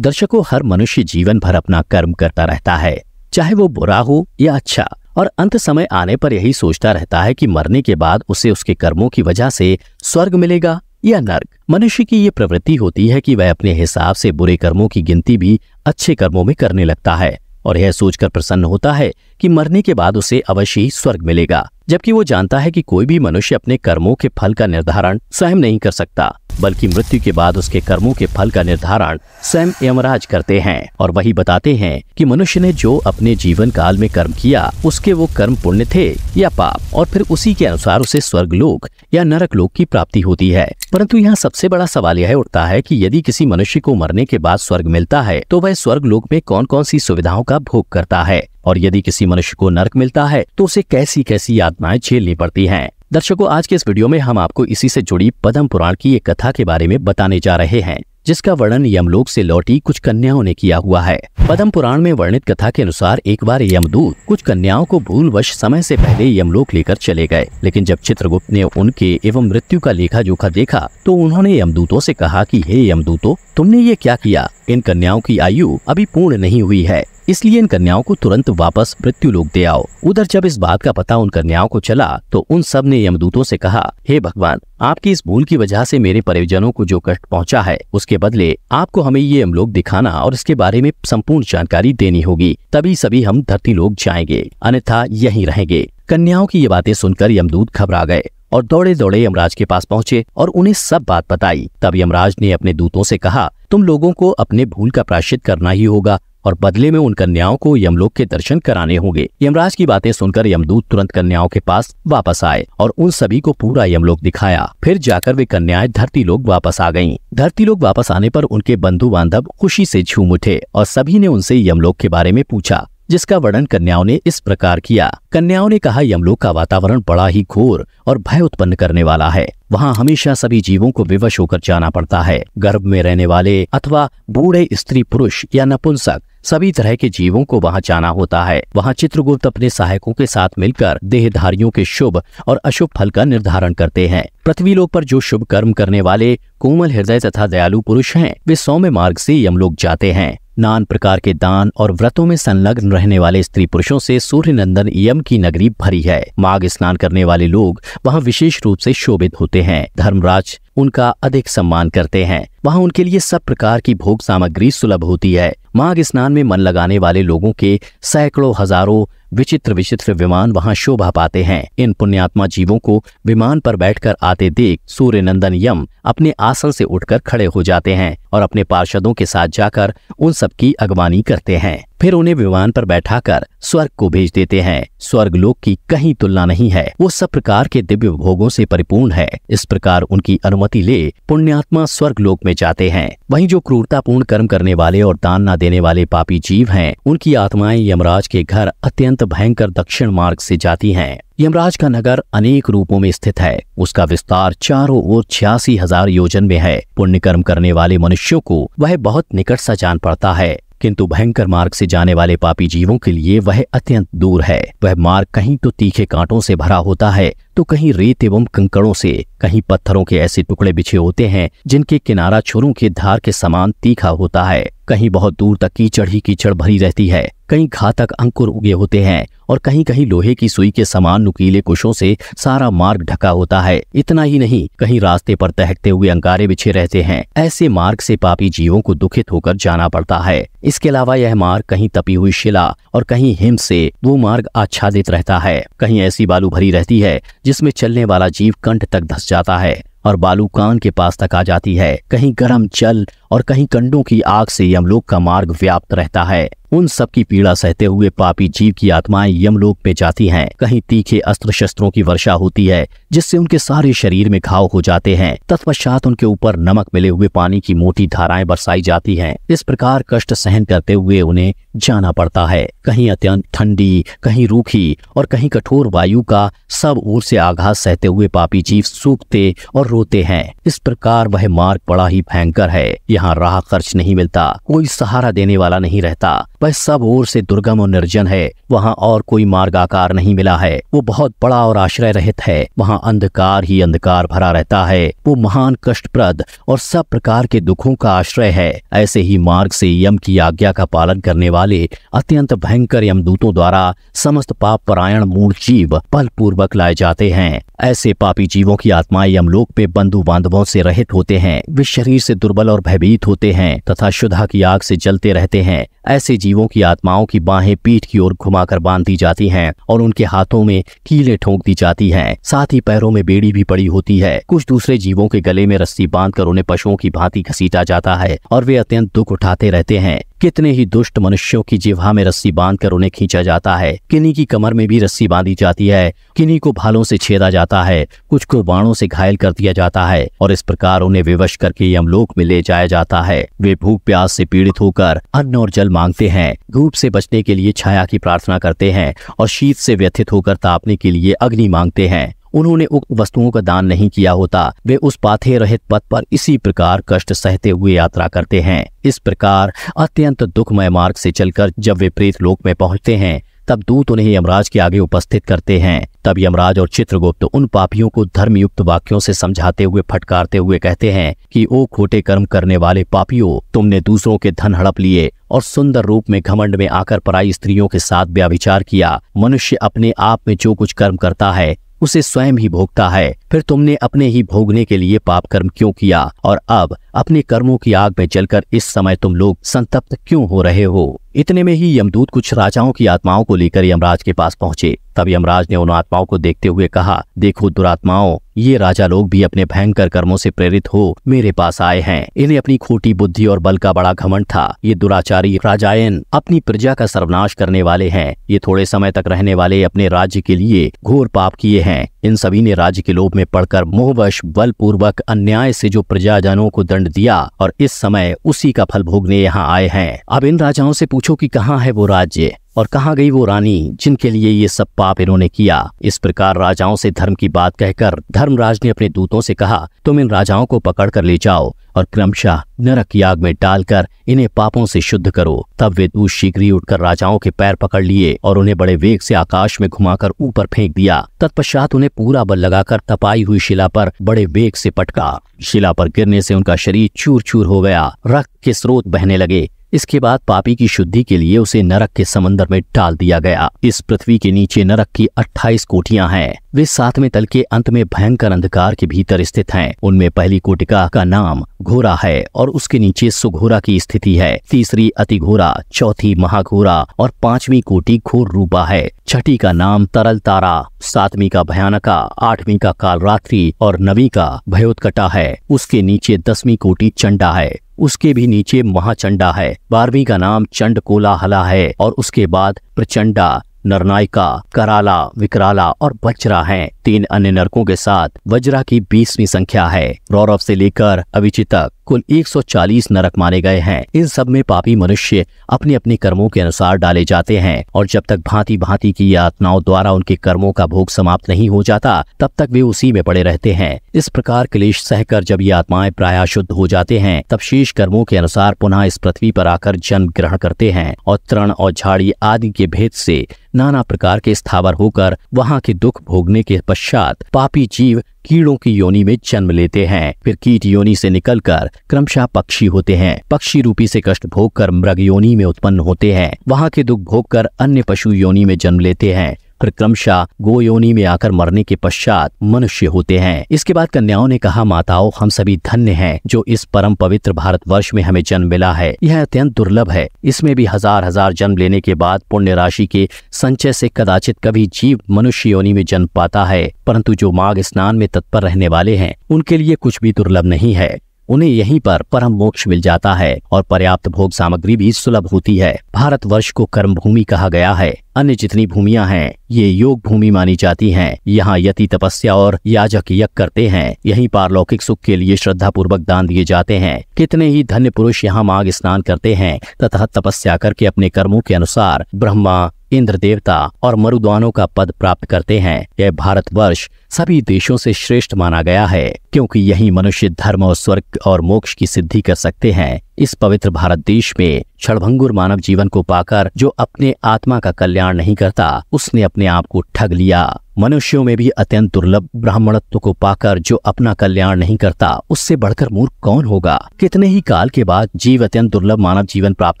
दर्शकों, हर मनुष्य जीवन भर अपना कर्म करता रहता है, चाहे वो बुरा हो या अच्छा, और अंत समय आने पर यही सोचता रहता है कि मरने के बाद उसे उसके कर्मों की वजह से स्वर्ग मिलेगा या नर्क। मनुष्य की ये प्रवृत्ति होती है कि वह अपने हिसाब से बुरे कर्मों की गिनती भी अच्छे कर्मों में करने लगता है और यह सोचकर प्रसन्न होता है कि मरने के बाद उसे अवश्य ही स्वर्ग मिलेगा, जबकि वो जानता है कि कोई भी मनुष्य अपने कर्मों के फल का निर्धारण स्वयं नहीं कर सकता, बल्कि मृत्यु के बाद उसके कर्मों के फल का निर्धारण स्वयं यमराज करते हैं और वही बताते हैं कि मनुष्य ने जो अपने जीवन काल में कर्म किया उसके वो कर्म पुण्य थे या पाप, और फिर उसी के अनुसार उसे स्वर्गलोक या नरक लोक की प्राप्ति होती है। परंतु यहाँ सबसे बड़ा सवाल यह उठता है कि यदि किसी मनुष्य को मरने के बाद स्वर्ग मिलता है तो वह स्वर्ग लोक में कौन कौन सी सुविधाओं का भोग करता है, और यदि किसी मनुष्य को नरक मिलता है तो उसे कैसी कैसी यातनाएं झेलनी पड़ती हैं। दर्शकों, आज के इस वीडियो में हम आपको इसी से जुड़ी पद्म पुराण की एक कथा के बारे में बताने जा रहे हैं, जिसका वर्णन यमलोक से लौटी कुछ कन्याओं ने किया हुआ है। पद्म पुराण में वर्णित कथा के अनुसार एक बार यमदूत कुछ कन्याओं को भूलवश समय से पहले यमलोक लेकर चले गए, लेकिन जब चित्रगुप्त ने उनके एवं मृत्यु का लेखा जोखा देखा तो उन्होंने यमदूतों से कहा कि हे यमदूतों, तुमने ये क्या किया? इन कन्याओं की आयु अभी पूर्ण नहीं हुई है, इसलिए इन कन्याओं को तुरंत वापस मृत्यु लोक दे आओ। उधर जब इस बात का पता उन कन्याओं को चला तो उन सब ने यमदूतों से कहा, हे भगवान, आपकी इस भूल की वजह से मेरे परिजनों को जो कष्ट पहुंचा है उसके बदले आपको हमें ये यमलोक दिखाना और इसके बारे में संपूर्ण जानकारी देनी होगी, तभी सभी हम धरती लोक जाएंगे, अन्यथा यहीं रहेंगे। कन्याओं की ये बातें सुनकर यमदूत घबरा गए और दौड़े दौड़े यमराज के पास पहुंचे और उन्हें सब बात बताई। तब यमराज ने अपने दूतों से कहा, तुम लोगों को अपने भूल का प्रायश्चित करना ही होगा और बदले में उन कन्याओं को यमलोक के दर्शन कराने होंगे। यमराज की बातें सुनकर यमदूत तुरंत कन्याओं के पास वापस आए और उन सभी को पूरा यमलोक दिखाया। फिर जाकर वे कन्याएं धरती लोक वापस आ गईं। धरती लोक वापस आने पर उनके बंधु बांधव खुशी से झूम उठे और सभी ने उनसे यमलोक के बारे में पूछा, जिसका वर्णन कन्याओं ने इस प्रकार किया। कन्याओं ने कहा, यमलोक का वातावरण बड़ा ही घोर और भय उत्पन्न करने वाला है। वहाँ हमेशा सभी जीवों को विवश होकर जाना पड़ता है। गर्भ में रहने वाले अथवा बूढ़े स्त्री पुरुष या नपुंसक सभी तरह के जीवों को वहाँ जाना होता है। वहाँ चित्रगुप्त अपने सहायकों के साथ मिलकर देहधारियों के शुभ और अशुभ फल का निर्धारण करते हैं। पृथ्वी लोक पर जो शुभ कर्म करने वाले कोमल हृदय तथा दयालु पुरुष हैं, वे सौम्य मार्ग से यमलोक जाते हैं। नान प्रकार के दान और व्रतों में संलग्न रहने वाले स्त्री पुरुषों से सूर्य नंदन यम की नगरी भरी है। माघ स्नान करने वाले लोग वहाँ विशेष रूप से शोभित होते हैं। धर्मराज उनका अधिक सम्मान करते हैं। वहाँ उनके लिए सब प्रकार की भोग सामग्री सुलभ होती है। माघ स्नान में मन लगाने वाले लोगों के सैकड़ों हजारों विचित्र विचित्र विमान वहाँ शोभा पाते हैं। इन पुण्यात्मा जीवों को विमान पर बैठकर आते देख सूर्य नंदन यम अपने आसन से उठकर खड़े हो जाते हैं और अपने पार्षदों के साथ जाकर उन सबकी अगवानी करते हैं। फिर उन्हें विमान पर बैठाकर स्वर्ग को भेज देते हैं। स्वर्ग लोक की कहीं तुलना नहीं है, वो सब प्रकार के दिव्य भोगों से परिपूर्ण है। इस प्रकार उनकी अनुमति ले पुण्यात्मा स्वर्ग लोक में जाते हैं। वहीं जो क्रूरतापूर्ण कर्म करने वाले और दान न देने वाले पापी जीव हैं, उनकी आत्माएं यमराज के घर अत्यंत भयंकर दक्षिण मार्ग से जाती हैं। यमराज का नगर अनेक रूपों में स्थित है। उसका विस्तार चारों ओर 86,000 योजन में है। पुण्य कर्म करने वाले मनुष्यों को वह बहुत निकट सा जान पड़ता है, किंतु भयंकर मार्ग से जाने वाले पापी जीवों के लिए वह अत्यंत दूर है। वह मार्ग कहीं तो तीखे कांटों से भरा होता है तो कहीं रेत एवं कंकड़ों से, कहीं पत्थरों के ऐसे टुकड़े बिछे होते हैं जिनके किनारा छुरों के धार के समान तीखा होता है। कहीं बहुत दूर तक कीचड़ ही कीचड़ भरी रहती है। कहीं घातक अंकुर उगे होते हैं और कहीं कहीं लोहे की सुई के समान नुकीले कुशों से सारा मार्ग ढका होता है। इतना ही नहीं, कहीं रास्ते पर दहकते हुए अंगारे बिछे रहते हैं। ऐसे मार्ग से पापी जीवों को दुखित होकर जाना पड़ता है। इसके अलावा यह मार्ग कहीं तपी हुई शिला और कहीं हिम से वो मार्ग आच्छादित रहता है। कहीं ऐसी बालू भरी रहती है जिसमें चलने वाला जीव कंठ तक धंस जाता है और बालू कान के पास तक आ जाती है। कहीं गर्म जल और कहीं कंडों की आग से यमलोक का मार्ग व्याप्त रहता है। उन सब की पीड़ा सहते हुए पापी जीव की आत्माएं यमलोक में जाती हैं। कहीं तीखे अस्त्र शस्त्रों की वर्षा होती है जिससे उनके सारे शरीर में घाव हो जाते हैं। तत्पश्चात उनके ऊपर नमक मिले हुए पानी की मोटी धाराएं बरसाई जाती हैं। इस प्रकार कष्ट सहन करते हुए उन्हें जाना पड़ता है। कहीं अत्यंत ठंडी, कहीं रूखी और कहीं कठोर वायु का सब ओर से आघात सहते हुए पापी जीव सूखते और रोते हैं। इस प्रकार वह मार्ग बड़ा ही भयंकर है। यहाँ राह खर्च नहीं मिलता, कोई सहारा देने वाला नहीं रहता। वह सब ओर से दुर्गम और निर्जन है। वहाँ और कोई मार्गाकार नहीं मिला है। वो बहुत बड़ा और आश्रय रहित है। वहाँ अंधकार ही अंधकार भरा रहता है। वो महान कष्टप्रद और सब प्रकार के दुखों का आश्रय है। ऐसे ही मार्ग से यम की आज्ञा का पालन करने वाले अत्यंत भयंकर यमदूतों द्वारा समस्त पाप परायण मूल जीव बलपूर्वक लाए जाते हैं। ऐसे पापी जीवों की आत्माएं यमलोक पे बंधु बांधवों से रहित होते हैं। वे शरीर से दुर्बल और भयभीत होते हैं तथा शुद्धा की आग से जलते रहते हैं। ऐसे जीवों की आत्माओं की बाहें पीठ की ओर घुमाकर बांध दी जाती हैं और उनके हाथों में कीलें ठोंक दी जाती हैं। साथ ही पैरों में बेड़ी भी पड़ी होती है। कुछ दूसरे जीवों के गले में रस्सी बांधकर उन्हें पशुओं की भांति घसीटा जाता है और वे अत्यंत दुख उठाते रहते हैं। कितने ही दुष्ट मनुष्यों की जिह्वा में रस्सी बांधकर उन्हें खींचा जाता है। किन्हीं की कमर में भी रस्सी बांधी जाती है। किन्हीं को भालों से छेदा जाता है। कुछ को बाणों से घायल कर दिया जाता है और इस प्रकार उन्हें विवश करके यमलोक में ले जाया जाता है। वे भूख प्यास से पीड़ित होकर अन्न और जल मांगते हैं। धूप से बचने के लिए छाया की प्रार्थना करते हैं और शीत से व्यथित होकर तापने के लिए अग्नि मांगते हैं। उन्होंने उक्त वस्तुओं का दान नहीं किया होता। वे उस पाथे रहित पथ पर इसी प्रकार कष्ट सहते हुए यात्रा करते हैं। इस प्रकार अत्यंत दुखमय मार्ग से चलकर जब वे प्रेत लोक में पहुंचते हैं तब दूत उन्हें यमराज के आगे उपस्थित करते हैं। तब यमराज और चित्रगुप्त उन पापियों को धर्मयुक्त वाक्यों से समझाते हुए फटकारते हुए कहते हैं कि ओ खोटे कर्म करने वाले पापियों, तुमने दूसरों के धन हड़प लिए और सुंदर रूप में घमंड में आकर पराई स्त्रियों के साथ व्यभिचार किया। मनुष्य अपने आप में जो कुछ कर्म करता है उसे स्वयं ही भोगता है। फिर तुमने अपने ही भोगने के लिए पाप कर्म क्यों किया और अब अपने कर्मों की आग में जलकर इस समय तुम लोग संतप्त क्यों हो रहे हो? इतने में ही यमदूत कुछ राजाओं की आत्माओं को लेकर यमराज के पास पहुंचे। तब यमराज ने उन आत्माओं को देखते हुए कहा, देखो दुरात्माओं, ये राजा लोग भी अपने भयंकर कर्मों से प्रेरित हो मेरे पास आए हैं। इन्हें अपनी खोटी बुद्धि और बल का बड़ा घमंड था। ये दुराचारी राजायन अपनी प्रजा का सर्वनाश करने वाले हैं। ये थोड़े समय तक रहने वाले अपने राज्य के लिए घोर पाप किए हैं। इन सभी ने राज्य के लोभ में पड़कर मोहवश बलपूर्वक अन्याय से जो प्रजाजनों को दंड दिया और इस समय उसी का फल भोगने यहाँ आए हैं। अब इन राजाओं से पूछो कि कहाँ है वो राज्य और कहाँ गई वो रानी जिनके लिए ये सब पाप इन्होंने किया। इस प्रकार राजाओं से धर्म की बात कहकर धर्मराज ने अपने दूतों से कहा, तुम इन राजाओं को पकड़ कर ले जाओ और क्रमशः नरक की आग में डालकर इन्हें पापों से शुद्ध करो। तब वे दूत शीघ्र ही उठकर राजाओं के पैर पकड़ लिए और उन्हें बड़े वेग से आकाश में घुमाकर ऊपर फेंक दिया। तत्पश्चात उन्हें पूरा बल लगाकर तपाई हुई शिला पर बड़े वेग से पटका। शिला पर गिरने से उनका शरीर चूर चूर हो गया। रक्त के स्रोत बहने लगे। इसके बाद पापी की शुद्धि के लिए उसे नरक के समंदर में डाल दिया गया। इस पृथ्वी के नीचे नरक की 28 कोठियां हैं। वे 7वें तल के अंत में भयंकर अंधकार के भीतर स्थित हैं। उनमें पहली कोटिका का नाम घोरा है और उसके नीचे सुघोरा की स्थिति है। तीसरी अति घोरा, चौथी महाघोरा और 5वीं कोटि घोर रूपा है। छठी का नाम तरल तारा, 7वीं का भयानका, 8वीं का कालरात्रि और 9वीं का भयोत्कटा है। उसके नीचे 10वीं कोटि चंडा है। उसके भी नीचे महाचंडा है। 12वीं का नाम चंड कोलाहला है और उसके बाद प्रचंडा, नरनायिका, कराला, विकराला और वज्रा हैं। 3 अन्य नरकों के साथ वज्रा की 20वीं संख्या है। रौरव से लेकर अविचि तक कुल 140 नरक माने गए हैं। इन सब में पापी मनुष्य अपने अपने कर्मों के अनुसार डाले जाते हैं और जब तक भांति भांति की आत्माओं द्वारा उनके कर्मों का भोग समाप्त नहीं हो जाता तब तक वे उसी में पड़े रहते हैं। इस प्रकार क्लेश सहकर जब ये आत्माएं प्रायः शुद्ध हो जाते हैं तब शेष कर्मों के अनुसार पुनः इस पृथ्वी पर आकर जन्म ग्रहण करते हैं और तृण और झाड़ी आदि के भेद से नाना प्रकार के स्थावर होकर वहां के दुख भोगने के पश्चात पापी जीव कीड़ों की योनि में जन्म लेते हैं। फिर कीट योनि से निकलकर क्रमशः पक्षी होते हैं। पक्षी रूपी से कष्ट भोगकर मृग योनि में उत्पन्न होते हैं। वहां के दुख भोगकर अन्य पशु योनि में जन्म लेते हैं। फिर क्रमशः गो योनि में आकर मरने के पश्चात मनुष्य होते हैं। इसके बाद कन्याओं ने कहा, माताओं, हम सभी धन्य हैं जो इस परम पवित्र भारतवर्ष में हमें जन्म मिला है। यह अत्यंत दुर्लभ है। इसमें भी हजार हजार जन्म लेने के बाद पुण्य राशि के संचय से कदाचित कभी जीव मनुष्य योनि में जन्म पाता है। परंतु जो माघ स्नान में तत्पर रहने वाले हैं उनके लिए कुछ भी दुर्लभ नहीं है। उन्हें यहीं पर परम मोक्ष मिल जाता है और पर्याप्त भोग सामग्री भी सुलभ होती है। भारतवर्ष को कर्म भूमि कहा गया है। अन्य जितनी भूमियां हैं ये योग भूमि मानी जाती हैं। यहाँ यति तपस्या और याजक यज्ञ करते हैं। यहीं पारलौकिक सुख के लिए श्रद्धा पूर्वक दान दिए जाते हैं। कितने ही धन्य पुरुष यहाँ माघ स्नान करते हैं तथा तपस्या करके अपने कर्मों के अनुसार ब्रह्मा, इंद्र देवता और मरुद्वानों का पद प्राप्त करते हैं। यह भारतवर्ष सभी देशों से श्रेष्ठ माना गया है क्योंकि यही मनुष्य धर्म और स्वर्ग और मोक्ष की सिद्धि कर सकते हैं। इस पवित्र भारत देश में क्षणभंगुर मानव जीवन को पाकर जो अपने आत्मा का कल्याण नहीं करता, उसने अपने आप को ठग लिया। मनुष्यों में भी अत्यंत दुर्लभ ब्राह्मणत्व को पाकर जो अपना कल्याण नहीं करता, उससे बढ़कर मूर्ख कौन होगा। कितने ही काल के बाद जीव अत्यंत दुर्लभ मानव जीवन प्राप्त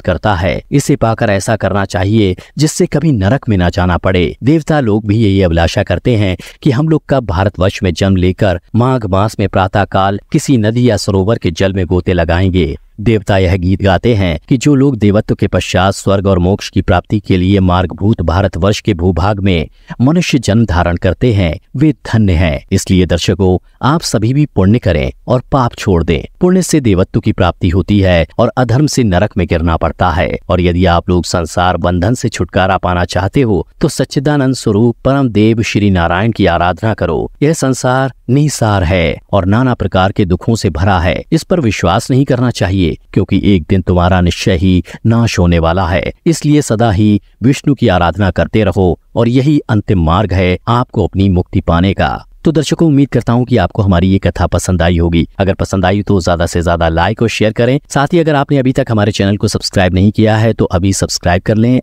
करता है। इसे पाकर ऐसा करना चाहिए जिससे कभी नरक में न जाना पड़े। देवता लोग भी यही अभिलाषा करते हैं कि हम लोग कब भारतवर्ष में जन्म लेकर माघ मास में प्रातः काल किसी नदी या सरोवर के जल में गोते लगाएंगे। देवता यह गीत गाते हैं कि जो लोग देवत्व के पश्चात स्वर्ग और मोक्ष की प्राप्ति के लिए मार्गभूत भारतवर्ष के भूभाग में मनुष्य जन्म धारण करते हैं, वे धन्य हैं। इसलिए दर्शकों, आप सभी भी पुण्य करें और पाप छोड़ दें। पुण्य से देवत्व की प्राप्ति होती है और अधर्म से नरक में गिरना पड़ता है। और यदि आप लोग संसार बंधन से छुटकारा पाना चाहते हो तो सच्चिदानंद स्वरूप परम देव श्री नारायण की आराधना करो। यह संसार निसार है और नाना प्रकार के दुखों से भरा है। इस पर विश्वास नहीं करना चाहिए, क्योंकि एक दिन तुम्हारा निश्चय ही नाश होने वाला है। इसलिए सदा ही विष्णु की आराधना करते रहो और यही अंतिम मार्ग है आपको अपनी मुक्ति पाने का। तो दर्शकों, उम्मीद करता हूँ कि आपको हमारी ये कथा पसंद आई होगी। अगर पसंद आई तो ज्यादा से ज्यादा लाइक और शेयर करें। साथ ही अगर आपने अभी तक हमारे चैनल को सब्सक्राइब नहीं किया है तो अभी सब्सक्राइब कर लें